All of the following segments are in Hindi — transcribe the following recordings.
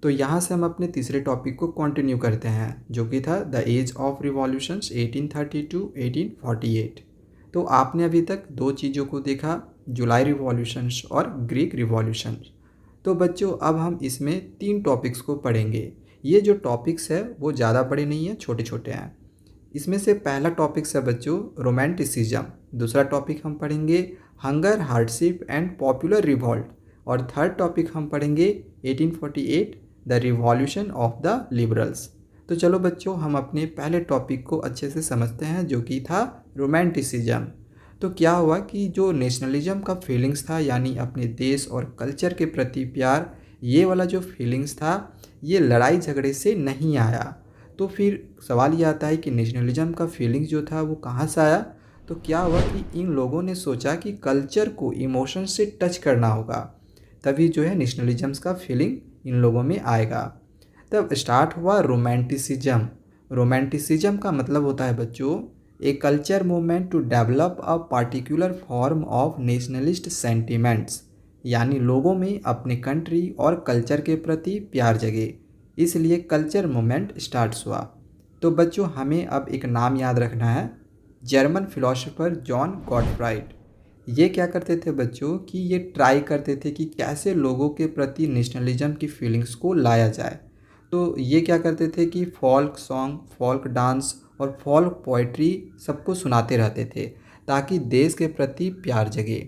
तो यहाँ से हम अपने तीसरे टॉपिक को कंटिन्यू करते हैं, जो कि था the age of revolutions 1830 to 1848। तो आपने अभी तक दो चीज़ों को देखा, जुलाई रिवॉल्यूशंस और ग्रीक रिवॉल्यूशंस। तो बच्चों अब हम इसमें तीन टॉपिक्स को पढ़ेंगे। ये जो टॉपिक्स है वो ज़्यादा बड़े नहीं हैं, छोटे छोटे हैं। इसमें से पहला टॉपिक्स है बच्चों रोमांटिसिज्म, दूसरा टॉपिक हम पढ़ेंगे hunger, hardship and popular revolt, और थर्ड टॉपिक हम पढ़ेंगे 1848 the revolution of the liberals. तो चलो बच्चों हम अपने पहले टॉपिक को अच्छे से समझते हैं, जो कि था रोमांटिसिज्म। तो क्या हुआ कि जो नेशनलिज्म का फीलिंग्स था, यानी अपने देश और कल्चर के प्रति प्यार, ये वाला जो फीलिंग्स था ये लड़ाई झगड़े से नहीं आया। तो फिर सवाल ये आता है कि नेशनलिज्म का फीलिंग्स जो था वो कहाँ से आया। तो क्या हुआ कि इन लोगों ने सोचा कि कल्चर को इमोशन से टच करना होगा, तभी जो है नेशनलिज्म का फीलिंग इन लोगों में आएगा। तब स्टार्ट हुआ रोमांटिसिज्म। रोमांटिसिज्म का मतलब होता है बच्चों a culture movement to develop a particular form of nationalist sentiments, यानी लोगों में अपने कंट्री और कल्चर के प्रति प्यार जगे, इसलिए कल्चर मूवमेंट स्टार्ट्स हुआ। तो बच्चों हमें अब एक नाम याद रखना है, जर्मन फिलोसोफर जॉन गॉटफ्राइड। ये क्या करते थे बच्चों कि ये ट्राई करते थे कि कैसे लोगों के प्रति नेशनलिज्म की फीलिंग्स को लाया जाए। तो ये क्या करते थे कि फोल्क सॉन्ग, फोल्क डांस और फोल्क पोइट्री सबको सुनाते रहते थे, ताकि देश के प्रति प्यार जगे।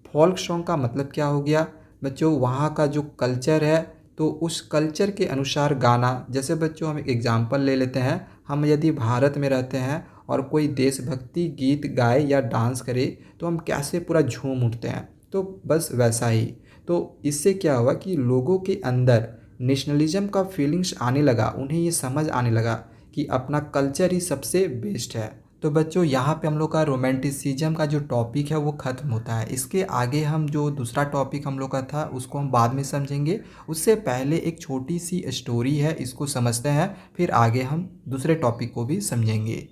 फोल्क सॉन्ग का मतलब क्या हो गया बच्चों, वहाँ का जो कल्चर है तो उस कल्चर के अनुसार गाना। जैसे बच्चों हम एक एग्जांपल ले लेते हैं, हम यदि भारत में रहते हैं और कोई देशभक्ति गीत गाए या डांस करे तो हम कैसे पूरा झूम उठते हैं, तो बस वैसा ही। तो इससे क्या हुआ कि लोगों के अंदर नेशनलिज्म का फीलिंग्स आने लगा, उन्हें ये समझ आने लगा कि अपना कल्चर ही सबसे बेस्ट है। तो बच्चों यहाँ पे हम लोग का रोमांटिसिज्म का जो टॉपिक है वो ख़त्म होता है। इसके आगे हम जो दूसरा टॉपिक हम लोग का था उसको हम बाद में समझेंगे। उससे पहले एक छोटी सी स्टोरी है, इसको समझते हैं, फिर आगे हम दूसरे टॉपिक को भी समझेंगे।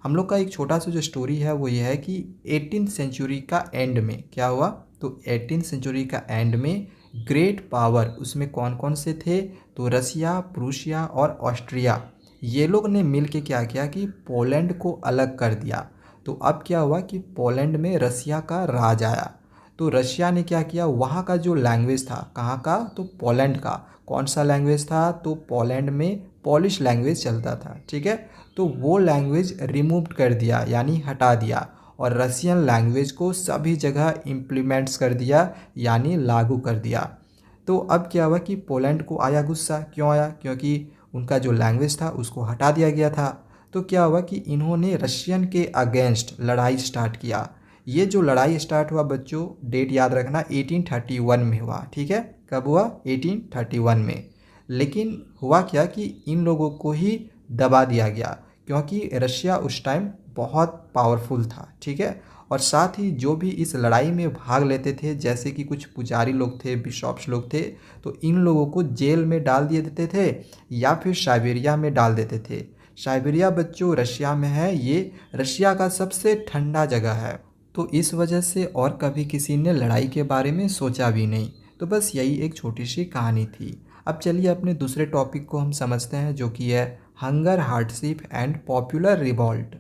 हम लोग का एक छोटा सा जो स्टोरी है वो ये है कि 18th सेंचुरी का एंड में क्या हुआ। तो 18th सेंचुरी का एंड में ग्रेट पावर, उसमें कौन कौन से थे, तो रसिया, प्रूशिया और ऑस्ट्रिया, ये लोग ने मिल के क्या किया कि पोलैंड को अलग कर दिया। तो अब क्या हुआ कि पोलैंड में रसिया का राज आया। तो रशिया ने क्या किया, वहाँ का जो लैंग्वेज था, कहाँ का, तो पोलैंड का, कौन सा लैंग्वेज था, तो पोलैंड में पॉलिश लैंग्वेज चलता था, ठीक है। तो वो लैंग्वेज रिमूव कर दिया, यानी हटा दिया, और रसियन लैंग्वेज को सभी जगह इम्प्लीमेंट्स कर दिया, यानी लागू कर दिया। तो अब क्या हुआ कि पोलैंड को आया गुस्सा। क्यों आया, क्योंकि उनका जो लैंग्वेज था उसको हटा दिया गया था। तो क्या हुआ कि इन्होंने रशियन के अगेंस्ट लड़ाई स्टार्ट किया। ये जो लड़ाई स्टार्ट हुआ बच्चों, डेट याद रखना, 1831 में हुआ, ठीक है। कब हुआ, 1831 में। लेकिन हुआ क्या कि इन लोगों को ही दबा दिया गया, क्योंकि रशिया उस टाइम बहुत पावरफुल था, ठीक है। और साथ ही जो भी इस लड़ाई में भाग लेते थे, जैसे कि कुछ पुजारी लोग थे, बिशॉप्स लोग थे, तो इन लोगों को जेल में डाल दिए देते थे या फिर साइबेरिया में डाल देते थे। साइबेरिया बच्चों रशिया में है, ये रशिया का सबसे ठंडा जगह है। तो इस वजह से और कभी किसी ने लड़ाई के बारे में सोचा भी नहीं। तो बस यही एक छोटी सी कहानी थी। अब चलिए अपने दूसरे टॉपिक को हम समझते हैं, जो कि है hunger, hardship and popular revolt.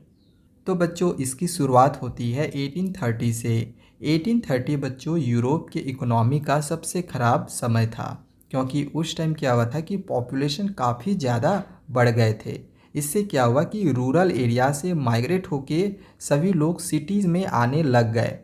तो बच्चों इसकी शुरुआत होती है 1830 से। 1830 बच्चों यूरोप के इकोनॉमी का सबसे ख़राब समय था, क्योंकि उस टाइम क्या हुआ था कि पॉपुलेशन काफ़ी ज़्यादा बढ़ गए थे। इससे क्या हुआ कि रूरल एरिया से माइग्रेट होके सभी लोग सिटीज़ में आने लग गए,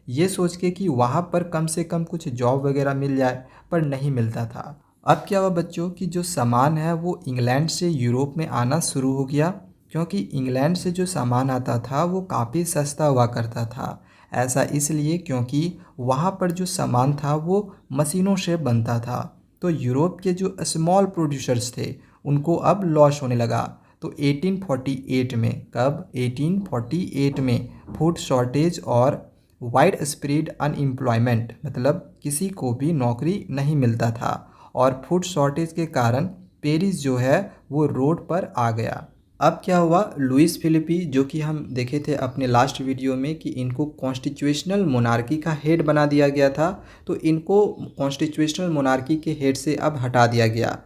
ये सोच के कि वहाँ पर कम से कम कुछ जॉब वगैरह मिल जाए, पर नहीं मिलता था। अब क्या हुआ बच्चों कि जो सामान है वो इंग्लैंड से यूरोप में आना शुरू हो गया, क्योंकि इंग्लैंड से जो सामान आता था वो काफ़ी सस्ता हुआ करता था। ऐसा इसलिए क्योंकि वहाँ पर जो सामान था वो मशीनों से बनता था। तो यूरोप के जो स्मॉल प्रोड्यूसर्स थे उनको अब लॉस होने लगा। तो 1848 में, कब, 1848 में फूड शॉर्टेज और वाइड स्प्रेड अनएम्प्लॉयमेंट, मतलब किसी को भी नौकरी नहीं मिलता था, और फूड शॉर्टेज के कारण पेरिस जो है वो रोड पर आ गया। अब क्या हुआ, लुइस फिलिपी, जो कि हम देखे थे अपने लास्ट वीडियो में कि इनको कॉन्स्टिट्यूशनल मोनार्की का हेड बना दिया गया था, तो इनको कॉन्स्टिट्यूशनल मोनार्की के हेड से अब हटा दिया गया।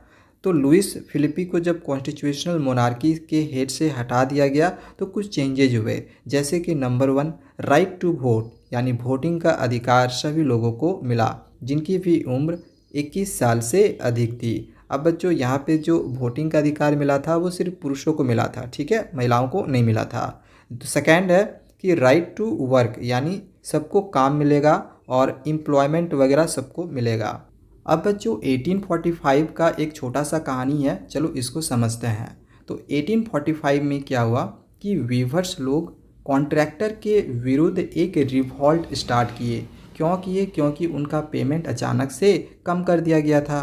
तो लुइस फिलिपी को जब कॉन्स्टिट्यूशनल मोनार्की के हेड से हटा दिया गया तो कुछ चेंजेज हुए, जैसे कि नंबर 1 राइट टू वोट यानी वोटिंग का अधिकार सभी लोगों को मिला जिनकी भी उम्र 21 साल से अधिक थी। अब बच्चों यहाँ पे जो वोटिंग का अधिकार मिला था वो सिर्फ पुरुषों को मिला था, ठीक है, महिलाओं को नहीं मिला था। तो सेकेंड है कि राइट टू वर्क यानी सबको काम मिलेगा और एम्प्लॉयमेंट वगैरह सबको मिलेगा। अब बच्चों 1845 का एक छोटा सा कहानी है, चलो इसको समझते हैं। तो 1845 में क्या हुआ कि वीवर्स लोग कॉन्ट्रैक्टर के विरुद्ध एक रिवॉल्ट स्टार्ट किए। क्यों किए? क्योंकि उनका पेमेंट अचानक से कम कर दिया गया था।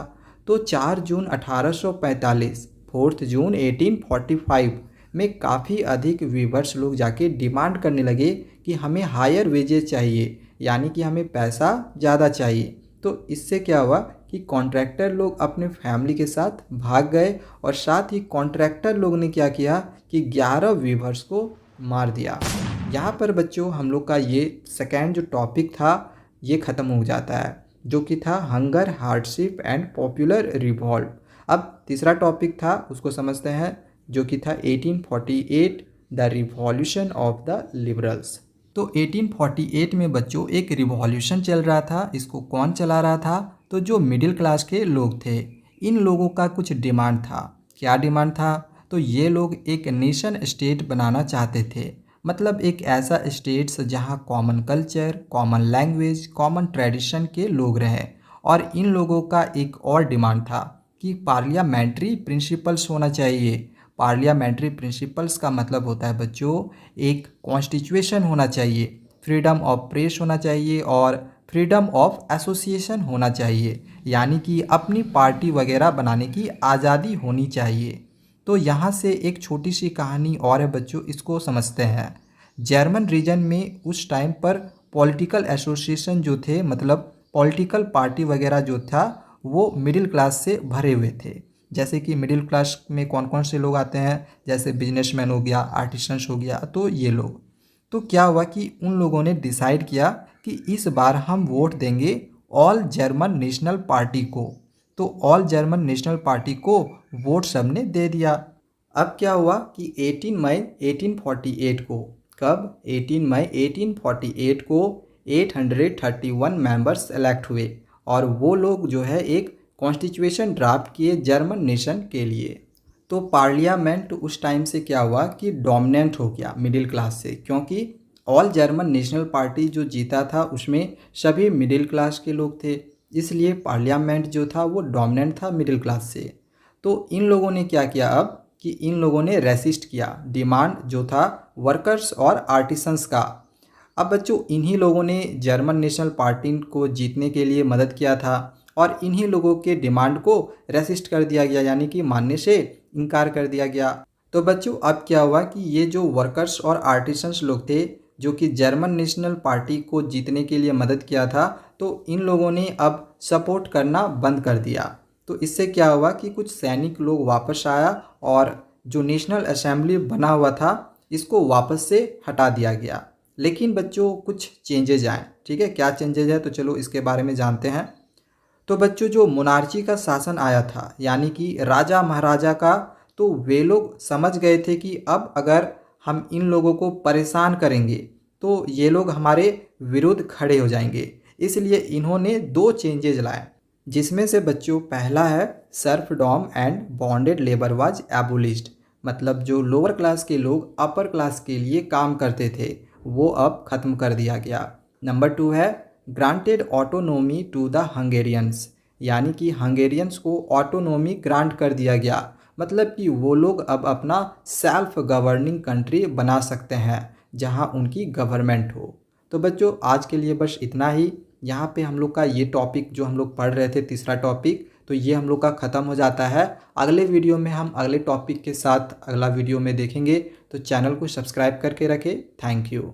तो 4 जून 1845, 4 जून 1845 में काफ़ी अधिक वीवर्स लोग जाके डिमांड करने लगे कि हमें हायर वेजेस चाहिए, यानी कि हमें पैसा ज़्यादा चाहिए। तो इससे क्या हुआ कि कॉन्ट्रैक्टर लोग अपने फैमिली के साथ भाग गए और साथ ही कॉन्ट्रैक्टर लोग ने क्या किया कि 11 वीवर्स को मार दिया। यहाँ पर बच्चों हम लोग का ये सेकेंड जो टॉपिक था ये ख़त्म हो जाता है, जो कि था hunger, hardship and popular revolt. अब तीसरा टॉपिक था उसको समझते हैं, जो कि था 1848 the revolution of the liberals. तो 1848 में बच्चों एक रिवॉल्यूशन चल रहा था। इसको कौन चला रहा था? तो जो मिडिल क्लास के लोग थे, इन लोगों का कुछ डिमांड था। क्या डिमांड था? तो ये लोग एक नेशन स्टेट बनाना चाहते थे, मतलब एक ऐसा स्टेट्स जहाँ common culture, common language, common tradition के लोग रहें। और इन लोगों का एक और डिमांड था कि पार्लियामेंट्री प्रिंसिपल्स होना चाहिए। पार्लियामेंट्री प्रिंसिपल्स का मतलब होता है बच्चों एक कॉन्स्टिट्यूशन होना चाहिए, फ्रीडम ऑफ प्रेस होना चाहिए और फ्रीडम ऑफ एसोसिएशन होना चाहिए, यानी कि अपनी पार्टी वगैरह बनाने की आज़ादी होनी चाहिए। तो यहाँ से एक छोटी सी कहानी और है बच्चों, इसको समझते हैं। जर्मन रीजन में उस टाइम पर पॉलिटिकल एसोसिएशन जो थे, मतलब पॉलिटिकल पार्टी वगैरह जो था वो मिडिल क्लास से भरे हुए थे। जैसे कि मिडिल क्लास में कौन कौन से लोग आते हैं, जैसे बिजनेसमैन हो गया, आर्टिसंस हो गया, तो ये लोग। तो क्या हुआ कि उन लोगों ने डिसाइड किया कि इस बार हम वोट देंगे ऑल जर्मन नेशनल पार्टी को। तो ऑल जर्मन नेशनल पार्टी को वोट सबने दे दिया। अब क्या हुआ कि 18 मई 1848 को, कब? 18 मई 1848 को 831 मेंबर्स इलेक्ट हुए और वो लोग जो है एक कॉन्स्टिट्यूशन ड्राफ्ट किए जर्मन नेशन के लिए। तो पार्लियामेंट उस टाइम से क्या हुआ कि डोमिनेंट हो गया मिडिल क्लास से, क्योंकि ऑल जर्मन नेशनल पार्टी जो जीता था उसमें सभी मिडिल क्लास के लोग थे, इसलिए पार्लियामेंट जो था वो डोमिनेंट था मिडिल क्लास से। तो इन लोगों ने क्या किया अब कि इन लोगों ने रेसिस्ट किया डिमांड जो था वर्कर्स और आर्टिसंस का। अब बच्चों इन्हीं लोगों ने जर्मन नेशनल पार्टी को जीतने के लिए मदद किया था और इन्हीं लोगों के डिमांड को रेसिस्ट कर दिया गया, यानी कि मानने से इनकार कर दिया गया। तो बच्चों अब क्या हुआ कि ये जो वर्कर्स और आर्टिसंस लोग थे जो कि जर्मन नेशनल पार्टी को जीतने के लिए मदद किया था, तो इन लोगों ने अब सपोर्ट करना बंद कर दिया। तो इससे क्या हुआ कि कुछ सैनिक लोग वापस आया और जो नेशनल असेंबली बना हुआ था इसको वापस से हटा दिया गया। लेकिन बच्चों कुछ चेंजेज आए, ठीक है, क्या चेंजेज है तो चलो इसके बारे में जानते हैं। तो बच्चों जो मोनार्ची का शासन आया था, यानी कि राजा महाराजा का, तो वे लोग समझ गए थे कि अब अगर हम इन लोगों को परेशान करेंगे तो ये लोग हमारे विरुद्ध खड़े हो जाएंगे। इसलिए इन्होंने 2 चेंजेज लाए, जिसमें से बच्चों पहला है serfdom and bonded labour was abolished, मतलब जो लोअर क्लास के लोग अपर क्लास के लिए काम करते थे वो अब ख़त्म कर दिया गया। नंबर 2 है granted autonomy to the Hungarians, यानी कि हंगेरियंस को ऑटोनोमी ग्रांट कर दिया गया, मतलब कि वो लोग अब अपना सेल्फ गवर्निंग कंट्री बना सकते हैं जहां उनकी गवर्नमेंट हो। तो बच्चों आज के लिए बस इतना ही। यहाँ पे हम लोग का ये टॉपिक जो हम लोग पढ़ रहे थे तीसरा टॉपिक, तो ये हम लोग का ख़त्म हो जाता है। अगले वीडियो में हम अगले टॉपिक के साथ अगला वीडियो में देखेंगे, तो चैनल को सब्सक्राइब करके रखें। Thank you.